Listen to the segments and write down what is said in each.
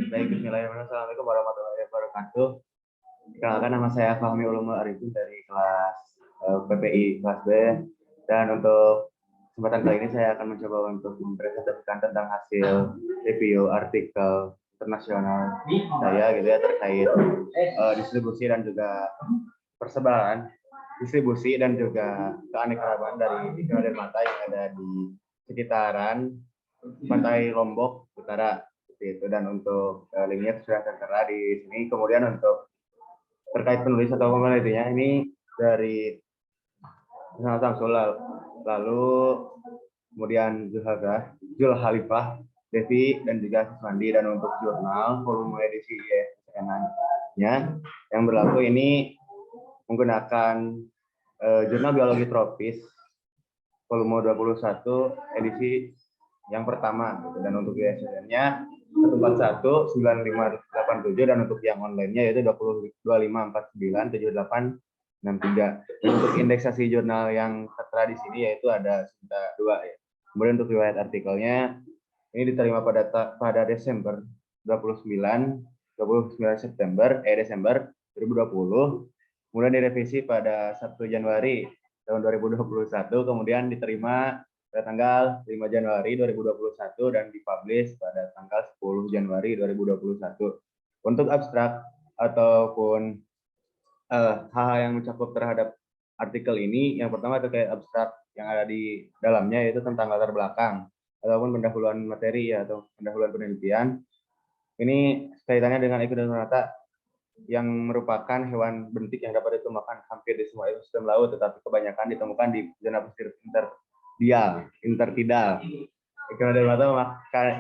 Baik, bismillahirrahmanirrahim. Assalamualaikum warahmatullahi wabarakatuh. Perkenalkan, nama saya Fahmi Ulumul Arifin dari kelas PPI kelas B. Dan untuk kesempatan kali ini saya akan mencoba untuk mempresentasikan tentang hasil review artikel internasional saya gitu ya, terkait distribusi dan juga persebaran distribusi dan juga keanekaragaman dari ikan dermata yang ada di sekitaran pantai Lombok Utara seperti itu. Dan untuk linknya sudah tertera di sini. Kemudian untuk terkait penulis atau penelitinya ini dari Samsul, lalu kemudian Zul Khalifah, Devi, dan juga Siswandi. Dan untuk jurnal volume edisi ISN-nya yang berlaku ini menggunakan jurnal biologi tropis volume 21 edisi yang pertama gitu. Dan untuk ISN-nya 1419587, dan untuk yang online-nya yaitu 25497863. Dan untuk indeksasi jurnal yang tertera di sini yaitu ada 2 ya. Kemudian untuk riwayat artikelnya ini diterima pada Desember 29 Desember 2020. Kemudian direvisi pada 1 Januari tahun 2021, kemudian diterima pada tanggal 5 Januari 2021 dan dipublish pada tanggal 10 Januari 2021. Untuk abstrak ataupun hal-hal yang mencakup terhadap artikel ini, yang pertama terkait abstrak yang ada di dalamnya yaitu tentang latar belakang ataupun pendahuluan materi ya, atau pendahuluan penelitian. Ini kaitannya dengan Echinodermata yang merupakan hewan bentik yang dapat ditemukan hampir di semua ekosistem laut, tetapi kebanyakan ditemukan di zona pesisir intertidal. Echinodermata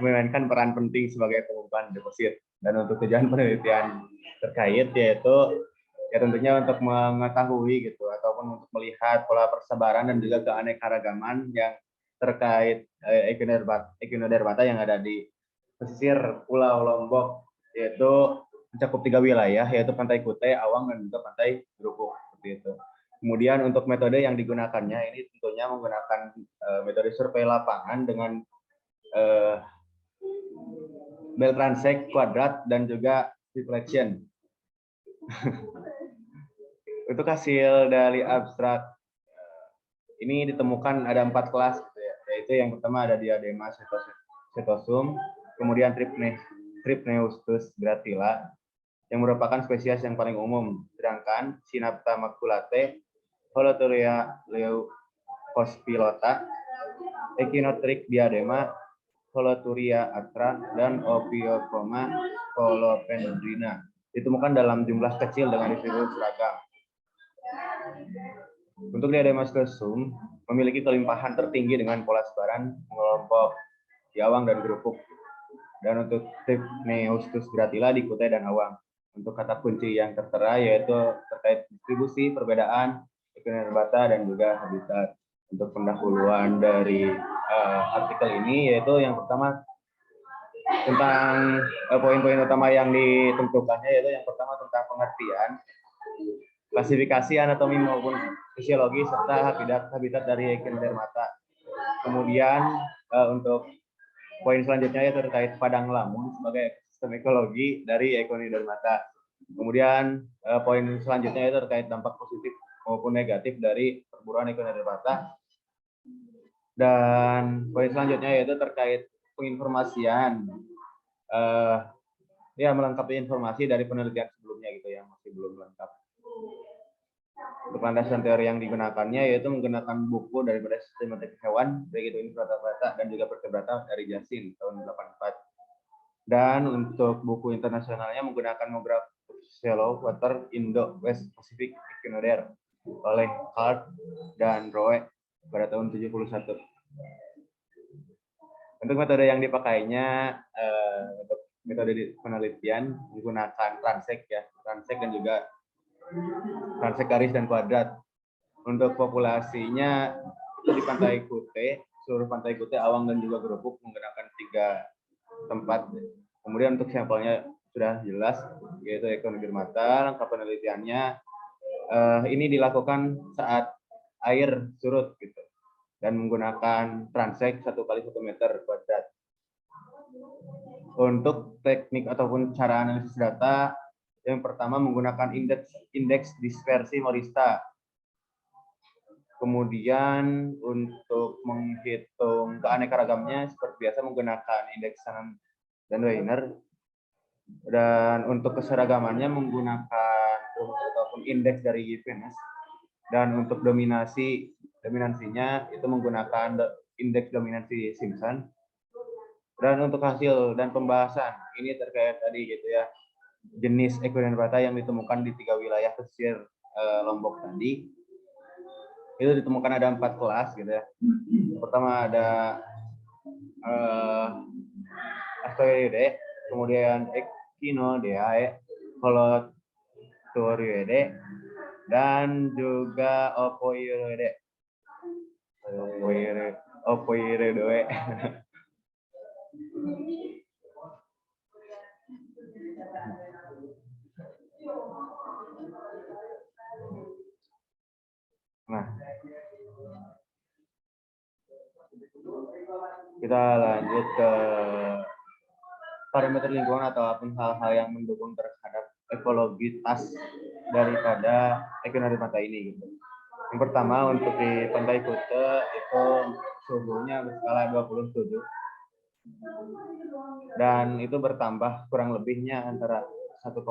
memainkan peran penting sebagai pengumpulan deposit. Dan untuk tujuan penelitian terkait yaitu ya tentunya untuk mengetahui gitu ataupun untuk melihat pola persebaran dan juga keanekaragaman yang terkait Echinodermata yang ada di pesisir Pulau Lombok, yaitu mencakup 3 wilayah, yaitu Pantai Kute, Awang, dan juga Pantai Gerupuk seperti itu. Kemudian untuk metode yang digunakannya ini tentunya menggunakan metode survei lapangan dengan Bell transect, kuadrat, dan juga reflection. Untuk hasil dari abstrak ini ditemukan ada 4 kelas gitu ya, yaitu yang pertama ada Diadema setosum, kemudian Trypneustus gratila yang merupakan spesies yang paling umum, sedangkan Synapta maculate, Holoturia leucospilota, Echinotric diadema, Holoturia atra, dan Ophiochroma colopendrina ditemukan dalam jumlah kecil dengan distribusi seragam. Untuk Diadema setosum memiliki kelimpahan tertinggi dengan pola sebaran mengelompok di Awang dan Gerupuk. Dan untuk Trypneustus gratila di Kutai dan Awang. Untuk kata kunci yang tertera yaitu terkait distribusi, perbedaan, Echinodermata, dan juga habitat. Untuk pendahuluan dari artikel ini yaitu yang pertama tentang poin-poin utama yang ditentukannya, yaitu yang pertama tentang pengertian, klasifikasi, anatomi maupun fisiologi serta habitat dari Echinodermata. Kemudian untuk poin selanjutnya yaitu terkait padang lamun sebagai ekosistem ekologi dari Echinodermata. Kemudian poin selanjutnya yaitu terkait dampak positif maupun negatif dari perburuan Echinodermata. Dan poin selanjutnya yaitu terkait penginformasian, ya melengkapi informasi dari penelitian sebelumnya gitu yang masih belum lengkap. Untuk landasan teori yang digunakannya yaitu menggunakan buku daripada sistematik hewan, baik itu invertebrata dan juga vertebrata dari Jasin tahun 84. Dan untuk buku internasionalnya menggunakan Monograph Shallow Water Indo-West Pacific Echinoderm oleh Hart dan Rowe pada tahun 71. Untuk metode yang dipakainya untuk metode penelitian menggunakan transect ya, transect dan juga transect garis dan kuadrat. Untuk populasinya itu di Pantai Kute, seluruh Pantai Kute, Awang, dan juga Gerupuk menggunakan 3 tempat. Kemudian untuk sampelnya sudah jelas yaitu Echinodermata. Lengkap penelitiannya ini dilakukan saat air surut gitu dan menggunakan transect 1 kali 1 meter kuadrat. Untuk teknik ataupun cara analisis data, yang pertama menggunakan indeks dispersi Morista. Kemudian untuk menghitung keanekaragamannya seperti biasa menggunakan indeks Shannon dan Weiner. Dan untuk keseragamannya menggunakan ataupun indeks dari Giffords. Dan untuk dominansinya itu menggunakan indeks dominansi Simpson. Dan untuk hasil dan pembahasan ini terkait tadi gitu ya, jenis ekuiner data yang ditemukan di 3 wilayah pesisir Lombok tadi. Itu ditemukan ada 4 kelas gitu ya. Pertama ada Astoideae, kemudian Echinodeae, Holothuriidae, dan juga Opoireidae. Opoireidae. Nah, kita lanjut ke parameter lingkungan ataupun hal-hal yang mendukung terhadap ekologitas daripada ekuiner mata ini gitu. Yang pertama untuk di Pantai Kuta itu suhunya berskala 27 dan itu bertambah kurang lebihnya antara 1,55.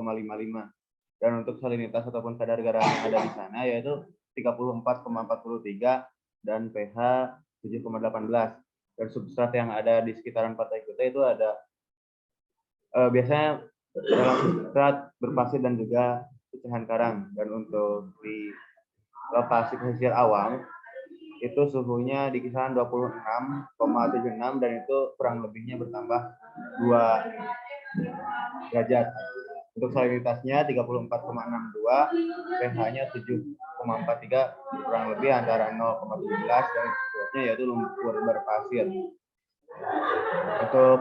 Dan untuk salinitas ataupun kadar garam yang ada di sana yaitu 34,43 dan pH 7,18. Dan substrat yang ada di sekitaran Pantai Kuta itu ada biasanya dalam substrat berpasir dan juga pecahan karang. Dan untuk di lokasi pesisir Awang itu suhunya di kisaran 26,76 dan itu kurang lebihnya bertambah 2 derajat. Untuk salinitasnya 34,62, pH-nya 7,43, kurang lebih antara 0,17 dan seterusnya yaitu lumpur berpasir. Untuk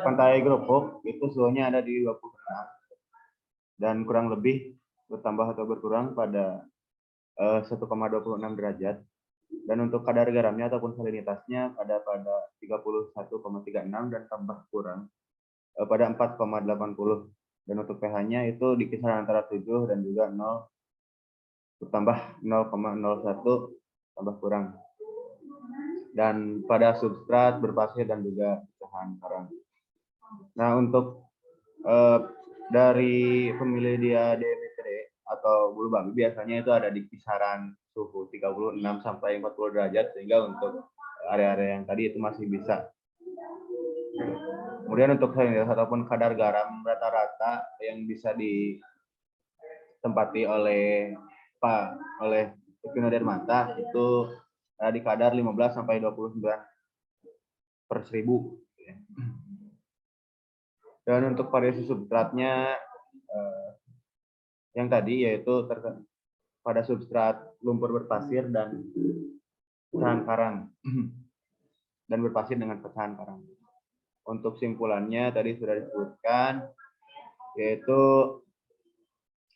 Pantai Grobok itu suhunya ada di 26 dan kurang lebih bertambah atau berkurang pada 1,26 derajat. Dan untuk kadar garamnya ataupun salinitasnya pada 31,36 dan tambah kurang pada 4,80. Dan untuk pH-nya itu di kisaran antara 7 dan juga 0 bertambah 0,01 tambah kurang. Dan pada substrat berpasir dan juga pecahan karang. Nah, untuk dari pemilih Diademetridae atau bulu babi biasanya itu ada di kisaran suhu 36 sampai 40 derajat sehingga untuk area-area yang tadi itu masih bisa. Kemudian untuk salinitas ataupun kadar garam rata-rata yang bisa ditempati oleh ekuiner mata itu di kadar 15 sampai 29 per 1000. Dan untuk variasi substratnya yang tadi yaitu pada substrat lumpur berpasir dan pecahan karang dan berpasir dengan pecahan karang. Untuk simpulannya tadi sudah disebutkan yaitu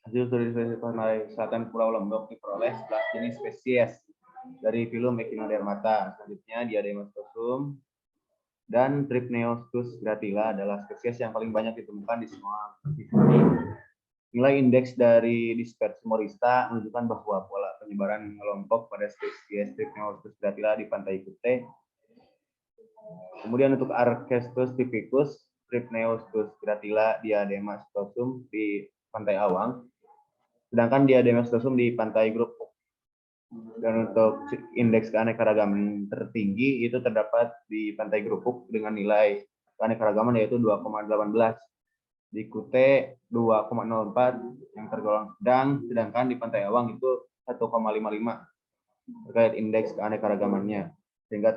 hasil studi Pantai Selatan Pulau Lombok diperoleh 11 jenis spesies dari filum Echinodermata. Selanjutnya Diademastossum dan Trypneostus gratila adalah spesies yang paling banyak ditemukan di semua pesisir. Nilai indeks dari dispersi Morista menunjukkan bahwa pola penyebaran mengelompok pada spesies Trypneostus gratila di Pantai Kuta. Kemudian untuk Arcestus typicus, Trypneostus gratila, Diademastossum di Pantai Awang, sedangkan Diademastossum di Pantai Grobok. Dan untuk indeks keanekaragaman tertinggi itu terdapat di Pantai Grobok dengan nilai keanekaragaman yaitu 2,18. Di Kuta 2,04 yang tergolong sedang, sedangkan di Pantai Awang itu 1,55 terkait indeks keanekaragamannya sehingga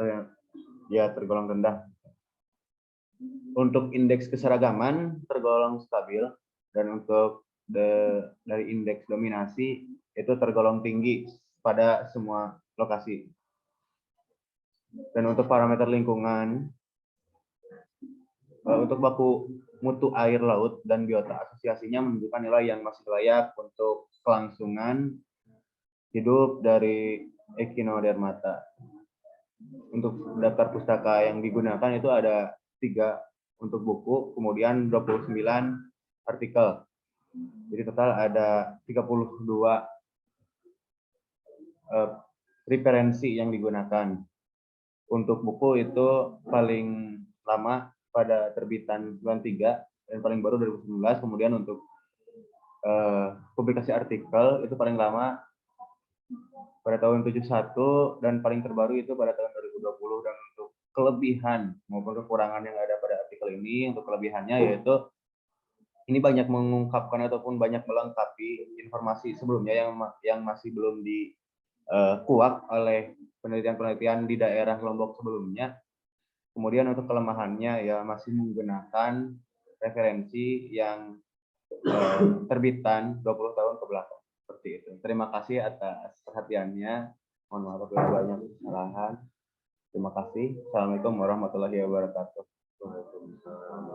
dia tergolong rendah. Untuk indeks keseragaman tergolong stabil dan untuk dari indeks dominasi itu tergolong tinggi pada semua lokasi. Dan untuk parameter lingkungan untuk baku mutu air laut dan biota asosiasinya menunjukkan nilai yang masih layak untuk kelangsungan hidup dari Echinodermata. Untuk daftar pustaka yang digunakan itu ada 3 untuk buku, kemudian 29 artikel. Jadi total ada 32 referensi yang digunakan. Untuk buku itu paling lama pada terbitan 93 dan paling baru 2019. Kemudian untuk publikasi artikel itu paling lama pada tahun 71 dan paling terbaru itu pada tahun 2020. Dan untuk kelebihan maupun kekurangan yang ada pada artikel ini, untuk kelebihannya yaitu ini banyak mengungkapkan ataupun banyak melengkapi informasi sebelumnya yang masih belum dikuak oleh penelitian-penelitian di daerah Lombok sebelumnya. Kemudian untuk kelemahannya ya masih menggunakan referensi yang terbitan 20 tahun ke belakang. Seperti itu. Terima kasih atas perhatiannya. Mohon maaf apabila banyak kesalahan. Terima kasih. Assalamualaikum warahmatullahi wabarakatuh. Waalaikumsalam.